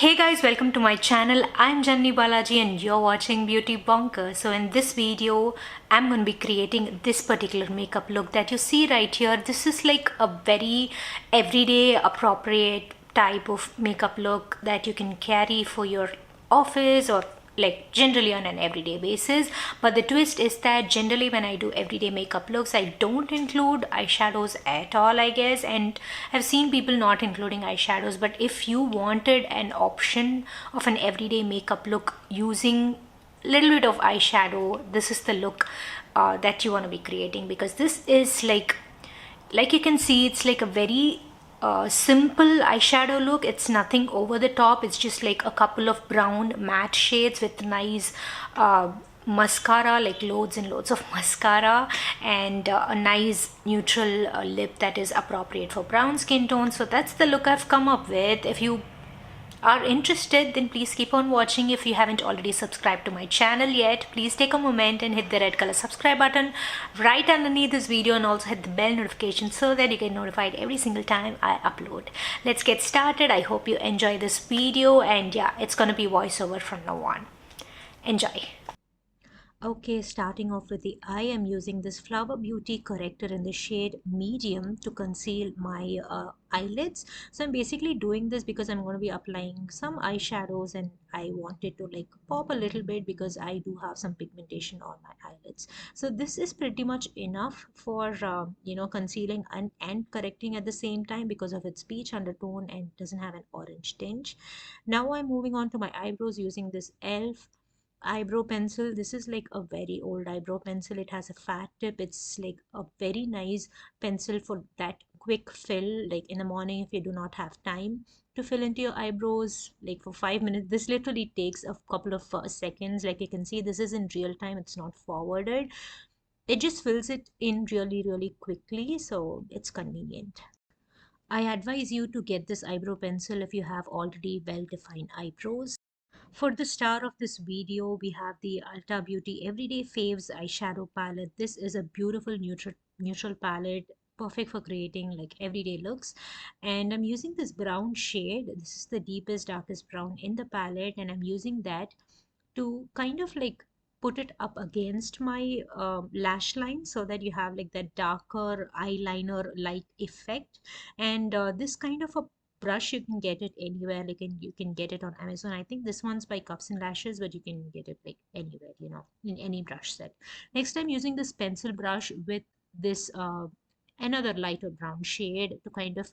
Hey guys, welcome to my channel. I'm Janni Balaji and you're watching Beauty Bonker. So in this video, I'm going to be creating this particular makeup look that you see right here. This is like a very everyday appropriate type of makeup look that you can carry for your office or like generally on an everyday basis. But the twist is that generally when I do everyday makeup looks, I don't include eyeshadows at all, I guess. And I've seen people not including eyeshadows, but if you wanted an option of an everyday makeup look using little bit of eyeshadow, this is the look that you want to be creating, because this is like you can see, it's like a very simple eyeshadow look. It's nothing over the top. It's just like a couple of brown matte shades with nice mascara, like loads and loads of mascara, and a nice neutral lip that is appropriate for brown skin tone. So that's the look I've come up with. If you are interested, then please keep on watching. If you haven't already subscribed to my channel yet, please take a moment and hit the red color subscribe button right underneath this video, and also hit the bell notification so that you get notified every single time I upload. Let's get started. I hope you enjoy this video, and yeah, it's gonna be voiceover from now on. Enjoy. Okay, starting off with the eye, I'm using this Flower Beauty corrector in the shade medium to conceal my eyelids. So I'm basically doing this because I'm going to be applying some eyeshadows, and I wanted to like pop a little bit because I do have some pigmentation on my eyelids. So this is pretty much enough for concealing and correcting at the same time because of its peach undertone and doesn't have an orange tinge. Now I'm moving on to my eyebrows using this ELF eyebrow pencil. This is like a very old eyebrow pencil. It has a fat tip. It's like a very nice pencil for that quick fill, like in the morning if you do not have time to fill into your eyebrows like for 5 minutes. This literally takes a couple of seconds. Like you can see, this is in real time, it's not forwarded. It just fills it in really quickly, so it's convenient. I advise you to get this eyebrow pencil if you have already well defined eyebrows. For the star of this video, we have the Ulta Beauty Everyday Faves eyeshadow palette. This is a beautiful neutral palette, perfect for creating like everyday looks. And I'm using this brown shade. This is the deepest, darkest brown in the palette, and I'm using that to kind of like put it up against my lash line so that you have like that darker eyeliner like effect. And this kind of a brush, you can get it anywhere. Like you can get it on Amazon. I think this one's by Cups and Lashes, but you can get it like anywhere, in any brush set. Next, I'm using this pencil brush with this another lighter brown shade to kind of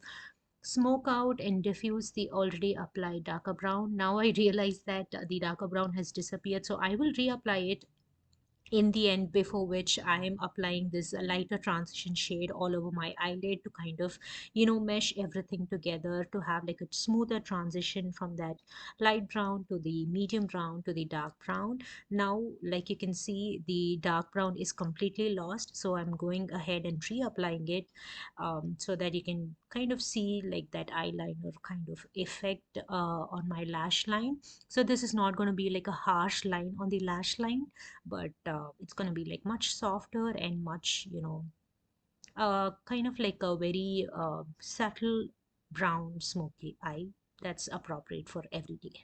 smoke out and diffuse the already applied darker brown. Now I realize that the darker brown has disappeared, so I will reapply it in the end, before which I am applying this lighter transition shade all over my eyelid to kind of mesh everything together to have like a smoother transition from that light brown to the medium brown to the dark brown. Now, like you can see, the dark brown is completely lost, so I'm going ahead and reapplying it, so that you can kind of see like that eyeliner kind of effect on my lash line. So this is not going to be like a harsh line on the lash line, but it's going to be like much softer and much kind of like a very subtle brown smoky eye that's appropriate for every day.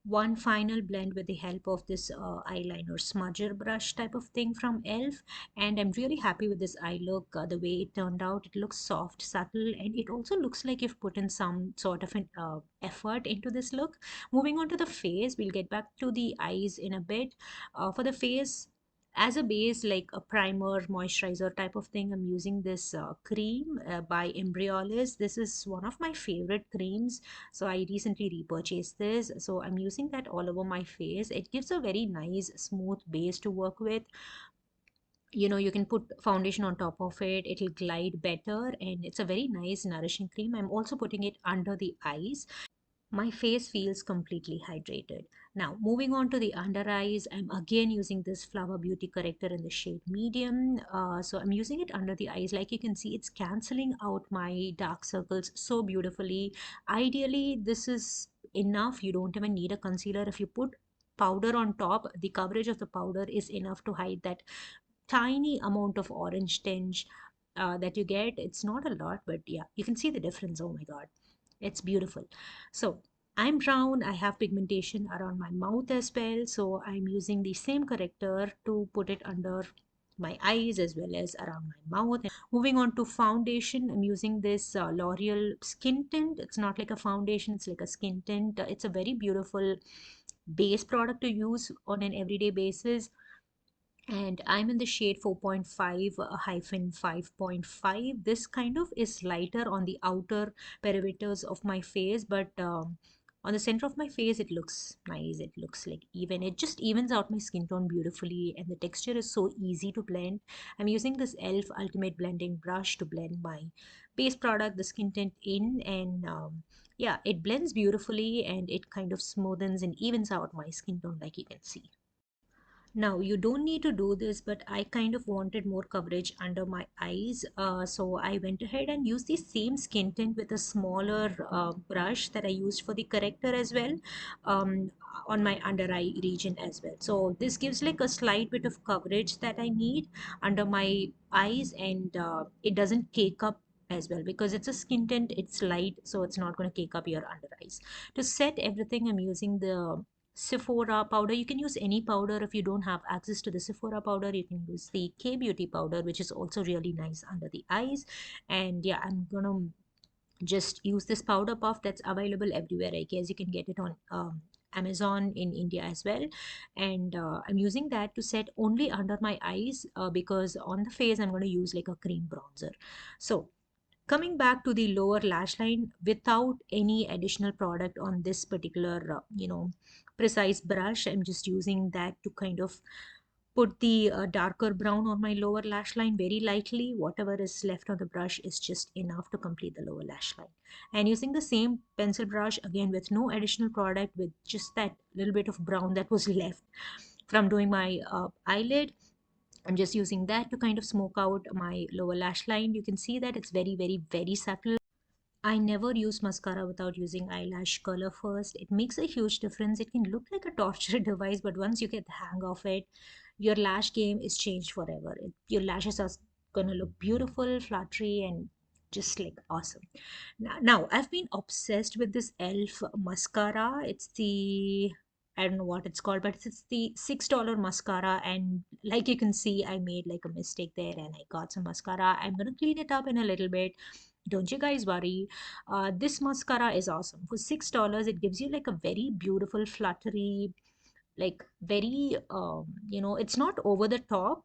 One final blend with the help of this eyeliner smudger brush type of thing from ELF, and I'm really happy with this eye look. The way it turned out, it looks soft, subtle, and it also looks like you've put in some sort of an effort into this look. Moving on to the face, we'll get back to the eyes in a bit. For the face, as a base, like a primer moisturizer type of thing, I'm using this cream by Embryolisse. This is one of my favorite creams, so I recently repurchased this, so I'm using that all over my face. It gives a very nice smooth base to work with. You can put foundation on top of it, it'll glide better, and it's a very nice nourishing cream. I'm also putting it under the eyes. My face feels completely hydrated. Now, moving on to the under eyes, I'm again using this Flower Beauty corrector in the shade medium. So I'm using it under the eyes. Like you can see, it's canceling out my dark circles so beautifully. Ideally, this is enough. You don't even need a concealer. If you put powder on top, the coverage of the powder is enough to hide that tiny amount of orange tinge that you get. It's not a lot, but yeah, you can see the difference. Oh my god, it's beautiful. So I'm brown, I have pigmentation around my mouth as well, so I'm using the same corrector to put it under my eyes as well as around my mouth. Moving on to foundation, I'm using this L'Oreal skin tint. It's not like a foundation, it's like a skin tint. It's a very beautiful base product to use on an everyday basis, and I'm in the shade 4.5 hyphen 5.5. This kind of is lighter on the outer perimeters of my face, but on the center of my face it looks nice. It looks like even, it just evens out my skin tone beautifully, and the texture is so easy to blend. I'm using this elf ultimate blending brush to blend my base product, the skin tint, in, and yeah, it blends beautifully and it kind of smoothens and evens out my skin tone, like you can see. Now, you don't need to do this, but I kind of wanted more coverage under my eyes. So I went ahead and used the same skin tint with a smaller brush that I used for the corrector as well, um, on my under eye region as well. So this gives like a slight bit of coverage that I need under my eyes, and it doesn't cake up as well because it's a skin tint, it's light, so it's not going to cake up your under eyes. To set everything, I'm using the SEPHORA powder. You can use any powder. If you don't have access to the SEPHORA powder, you can use the K Beauty powder, which is also really nice under the eyes. And yeah, I'm gonna just use this powder puff that's available everywhere. I guess you can get it on Amazon in India as well. And I'm using that to set only under my eyes because on the face I'm going to use like a cream bronzer. So coming back to the lower lash line, without any additional product on this particular precise brush, I'm just using that to kind of put the darker brown on my lower lash line very lightly. Whatever is left on the brush is just enough to complete the lower lash line. And using the same pencil brush again with no additional product, with just that little bit of brown that was left from doing my eyelid, I'm just using that to kind of smoke out my lower lash line. You can see that it's very, very, very subtle. I never use mascara without using eyelash curler first. It makes a huge difference. It can look like a torture device, but once you get the hang of it, your lash game is changed forever. Your lashes are gonna look beautiful, fluttery, and just like awesome. Now, I've been obsessed with this e.l.f. mascara. It's the, I don't know what it's called, but it's the $6 mascara. And like you can see, I made like a mistake there and I got some mascara. I'm gonna clean it up in a little bit. Don't you guys worry. This mascara is awesome. For $6, it gives you like a very beautiful, fluttery, like very, it's not over the top,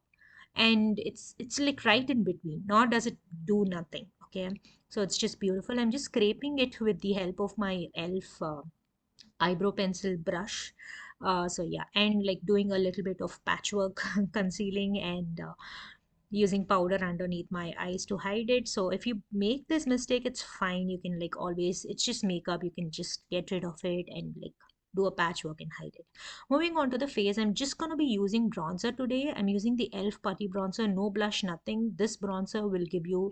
and it's like right in between, nor does it do nothing. Okay, so it's just beautiful. I'm just scraping it with the help of my e.l.f. Eyebrow pencil brush. So yeah, and like doing a little bit of patchwork concealing, and using powder underneath my eyes to hide it. So if you make this mistake, it's fine. You can like always, it's just makeup, you can just get rid of it and like do a patchwork and hide it. Moving on to the face, I'm just going to be using bronzer today. I'm using the e.l.f. Putty bronzer, no blush, nothing. This bronzer will give you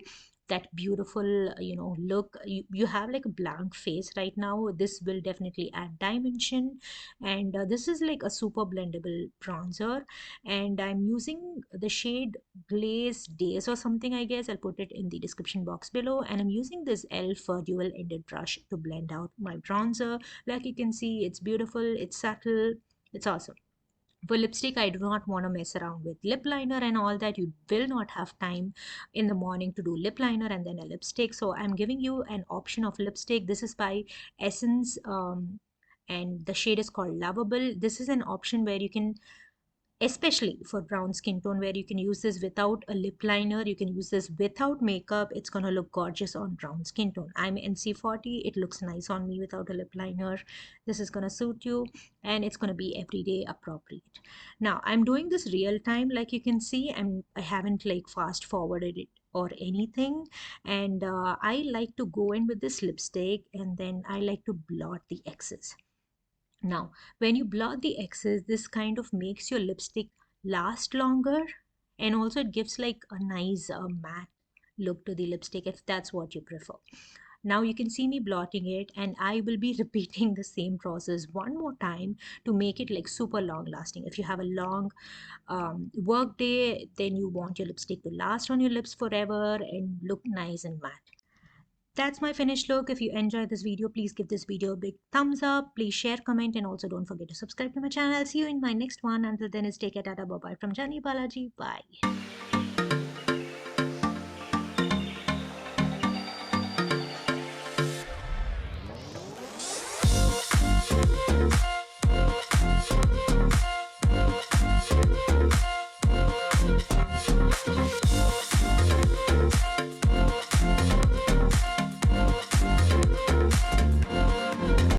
that beautiful look. You have like a blank face right now. This will definitely add dimension, and this is like a super blendable bronzer, and I'm using the shade Glaze Daze or something, I guess. I'll put it in the description box below. And I'm using this e.l.f. dual ended brush to blend out my bronzer. Like you can see, it's beautiful, it's subtle, it's awesome. For lipstick, I do not want to mess around with lip liner and all that. You will not have time in the morning to do lip liner and then a lipstick. So I'm giving you an option of lipstick. This is by Essence, and the shade is called Loveable. This is an option where you can, especially for brown skin tone, where you can use this without a lip liner, you can use this without makeup. It's going to look gorgeous on brown skin tone. I'm NC40, it looks nice on me without a lip liner. This is going to suit you, and it's going to be everyday appropriate. Now I'm doing this real time, like you can see, and I haven't like fast forwarded it or anything. And I like to go in with this lipstick, and then I like to blot the excess. Now, when you blot the excess, this kind of makes your lipstick last longer, and also it gives like a nice matte look to the lipstick if that's what you prefer. Now you can see me blotting it, and I will be repeating the same process one more time to make it like super long lasting. If you have a long work day, then you want your lipstick to last on your lips forever and look nice and matte. That's my finished look. If you enjoyed this video, please give this video a big thumbs up. Please share, comment, and also don't forget to subscribe to my channel. I'll see you in my next one. Until then, is take care, tata, bye-bye from Janni Balaji. Bye.